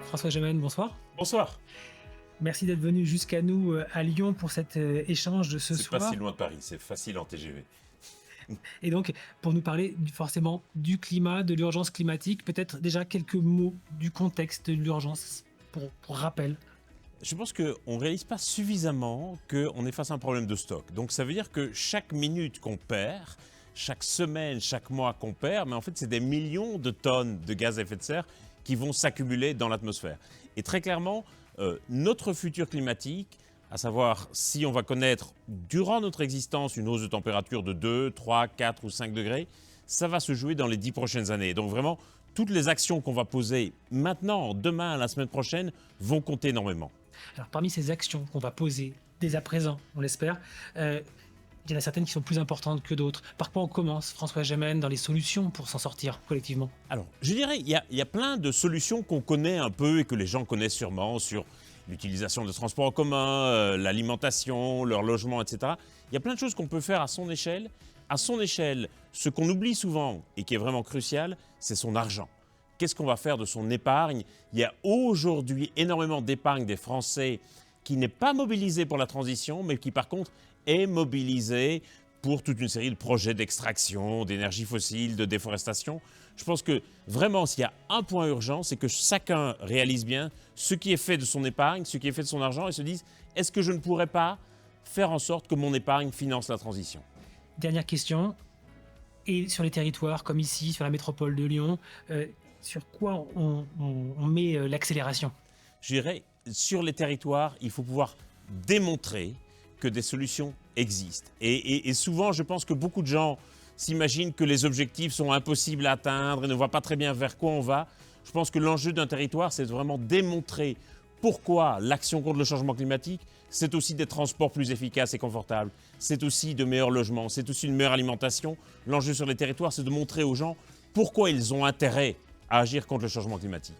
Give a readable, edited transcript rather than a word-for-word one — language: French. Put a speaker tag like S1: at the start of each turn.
S1: François Gemène, bonsoir.
S2: Bonsoir.
S1: Merci d'être venu jusqu'à nous à Lyon pour cet échange de ce
S2: C'est pas
S1: soir.
S2: si loin de Paris, c'est facile en TGV.
S1: Et donc, pour nous parler forcément du climat, de l'urgence climatique, peut-être déjà quelques mots du contexte de l'urgence pour rappel.
S2: Je pense qu'on ne réalise pas suffisamment qu'on est face à un problème de stock. Donc ça veut dire que chaque minute qu'on perd, chaque semaine, chaque mois qu'on perd, mais en fait c'est des millions de tonnes de gaz à effet de serre qui vont s'accumuler dans l'atmosphère. Et très clairement, notre futur climatique, à savoir si on va connaître durant notre existence une hausse de température de 2, 3, 4 ou 5 degrés, ça va se jouer dans les 10 prochaines années. Donc vraiment, toutes les actions qu'on va poser maintenant, demain, la semaine prochaine, vont compter énormément.
S1: Alors, parmi ces actions qu'on va poser dès à présent, on l'espère, il y en a certaines qui sont plus importantes que d'autres. Par quoi on commence, François Gemène, dans les solutions pour s'en sortir collectivement?
S2: Alors, je dirais, il y a plein de solutions qu'on connaît un peu et que les gens connaissent sûrement sur l'utilisation des transports en commun, l'alimentation, leur logement, etc. Il y a plein de choses qu'on peut faire à son échelle. À son échelle, ce qu'on oublie souvent et qui est vraiment crucial, c'est son argent. Qu'est-ce qu'on va faire de son épargne? Il y a aujourd'hui énormément d'épargne des Français qui n'est pas mobilisée pour la transition, mais qui par contre est mobilisée pour toute une série de projets d'extraction, d'énergie fossile, de déforestation. Je pense que vraiment, s'il y a un point urgent, c'est que chacun réalise bien ce qui est fait de son épargne, ce qui est fait de son argent et se dise, est-ce que je ne pourrais pas faire en sorte que mon épargne finance la transition?
S1: Dernière question. Et sur les territoires, comme ici, sur la métropole de Lyon, sur quoi on met l'accélération?
S2: Je dirais, sur les territoires, il faut pouvoir démontrer que des solutions existent. Et souvent, je pense que beaucoup de gens s'imaginent que les objectifs sont impossibles à atteindre et ne voient pas très bien vers quoi on va. Je pense que l'enjeu d'un territoire, c'est de vraiment démontrer pourquoi l'action contre le changement climatique, c'est aussi des transports plus efficaces et confortables, c'est aussi de meilleurs logements, c'est aussi une meilleure alimentation. L'enjeu sur les territoires, c'est de montrer aux gens pourquoi ils ont intérêt à agir contre le changement climatique.